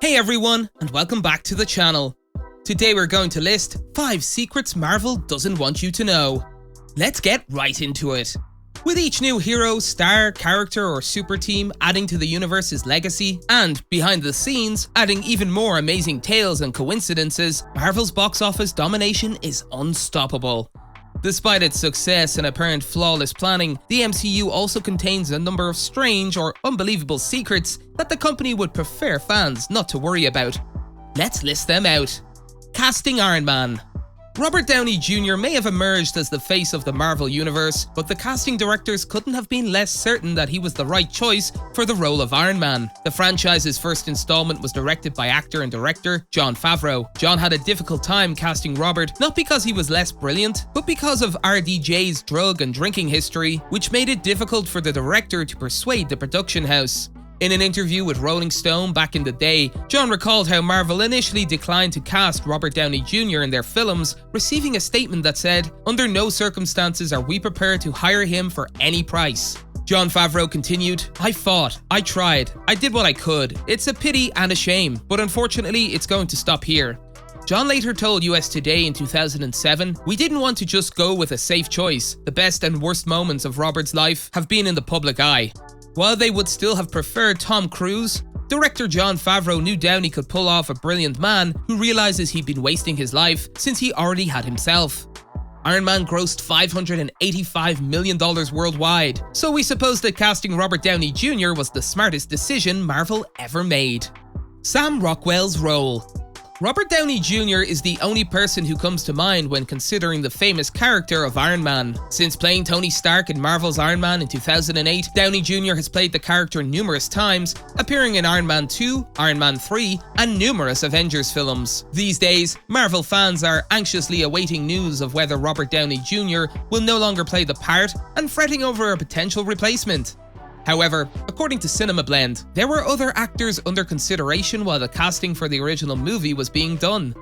Hey everyone, and welcome back to the channel. Today we're going to list 5 secrets Marvel doesn't want you to know. Let's get right into it. With each new hero, star, character or super team adding to the universe's legacy, and behind the scenes, adding even more amazing tales and coincidences, Marvel's box office domination is unstoppable. Despite its success and apparent flawless planning, the MCU also contains a number of strange or unbelievable secrets that the company would prefer fans not to worry about. Let's list them out. Casting Iron Man. Robert Downey Jr. may have emerged as the face of the Marvel Universe, but the casting directors couldn't have been less certain that he was the right choice for the role of Iron Man. The franchise's first installment was directed by actor and director Jon Favreau. Jon had a difficult time casting Robert, not because he was less brilliant, but because of RDJ's drug and drinking history, which made it difficult for the director to persuade the production house. In an interview with Rolling Stone back in the day, Jon recalled how Marvel initially declined to cast Robert Downey Jr. in their films, receiving a statement that said, "Under no circumstances are we prepared to hire him for any price." Jon Favreau continued, "I fought, I tried, I did what I could. It's a pity and a shame, but unfortunately it's going to stop here." Jon later told US Today in 2007, "We didn't want to just go with a safe choice. The best and worst moments of Robert's life have been in the public eye." While they would still have preferred Tom Cruise, director Jon Favreau knew Downey could pull off a brilliant man who realizes he'd been wasting his life since he already had himself. Iron Man grossed $585 million worldwide, so we suppose that casting Robert Downey Jr. was the smartest decision Marvel ever made. Sam Rockwell's role. Robert Downey Jr. is the only person who comes to mind when considering the famous character of Iron Man. Since playing Tony Stark in Marvel's Iron Man in 2008, Downey Jr. has played the character numerous times, appearing in Iron Man 2, Iron Man 3, and numerous Avengers films. These days, Marvel fans are anxiously awaiting news of whether Robert Downey Jr. will no longer play the part and fretting over a potential replacement. However, according to CinemaBlend, there were other actors under consideration while the casting for the original movie was being done.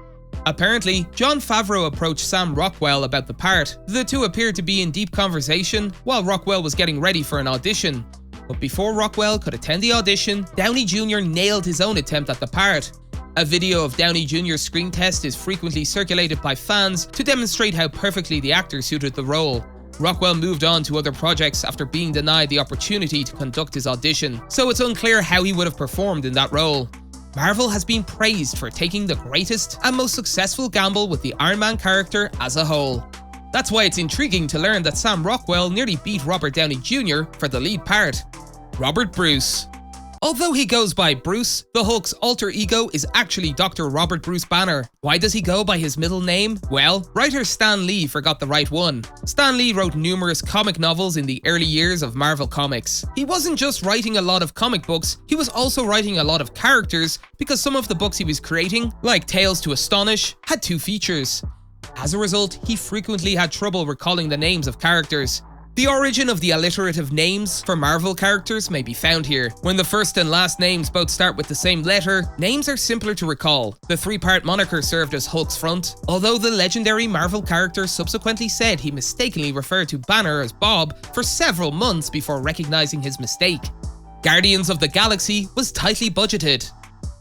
Apparently, Jon Favreau approached Sam Rockwell about the part. The two appeared to be in deep conversation while Rockwell was getting ready for an audition. But before Rockwell could attend the audition, Downey Jr. nailed his own attempt at the part. A video of Downey Jr.'s screen test is frequently circulated by fans to demonstrate how perfectly the actor suited the role. Rockwell moved on to other projects after being denied the opportunity to conduct his audition, so it's unclear how he would have performed in that role. Marvel has been praised for taking the greatest and most successful gamble with the Iron Man character as a whole. That's why it's intriguing to learn that Sam Rockwell nearly beat Robert Downey Jr. for the lead part. Robert Bruce. Although he goes by Bruce, the Hulk's alter ego is actually Dr. Robert Bruce Banner. Why does he go by his middle name? Well, writer Stan Lee forgot the right one. Stan Lee wrote numerous comic novels in the early years of Marvel Comics. He wasn't just writing a lot of comic books, he was also writing a lot of characters because some of the books he was creating, like Tales to Astonish, had 2 features. As a result, he frequently had trouble recalling the names of characters. The origin of the alliterative names for Marvel characters may be found here. When the first and last names both start with the same letter, names are simpler to recall. The 3-part moniker served as Hulk's front, although the legendary Marvel character subsequently said he mistakenly referred to Banner as Bob for several months before recognizing his mistake. Guardians of the Galaxy was tightly budgeted.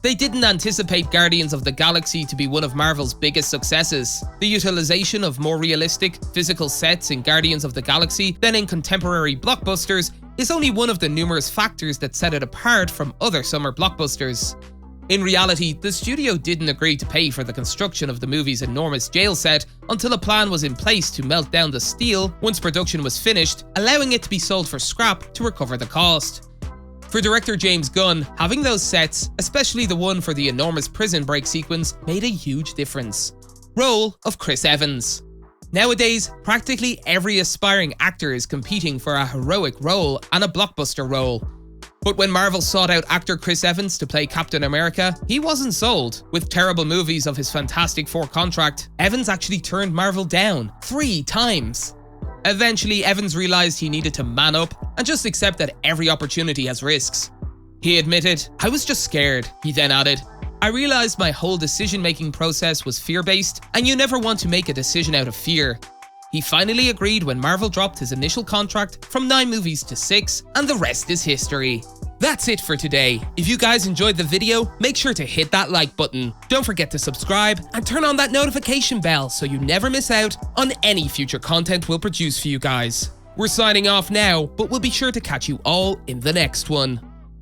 They didn't anticipate Guardians of the Galaxy to be one of Marvel's biggest successes. The utilization of more realistic, physical sets in Guardians of the Galaxy than in contemporary blockbusters is only one of the numerous factors that set it apart from other summer blockbusters. In reality, the studio didn't agree to pay for the construction of the movie's enormous jail set until a plan was in place to melt down the steel once production was finished, allowing it to be sold for scrap to recover the cost. For director James Gunn, having those sets, especially the one for the enormous prison break sequence, made a huge difference. Role of Chris Evans. Nowadays, practically every aspiring actor is competing for a heroic role and a blockbuster role. But when Marvel sought out actor Chris Evans to play Captain America, he wasn't sold. With terrible movies of his Fantastic Four contract, Evans actually turned Marvel down 3 times. Eventually, Evans realized he needed to man up and just accept that every opportunity has risks. He admitted, "I was just scared." He then added, "I realized my whole decision-making process was fear-based, and you never want to make a decision out of fear." He finally agreed when Marvel dropped his initial contract from 9 movies to 6, and the rest is history. That's it for today. If you guys enjoyed the video, make sure to hit that like button. Don't forget to subscribe and turn on that notification bell so you never miss out on any future content we'll produce for you guys. We're signing off now, but we'll be sure to catch you all in the next one.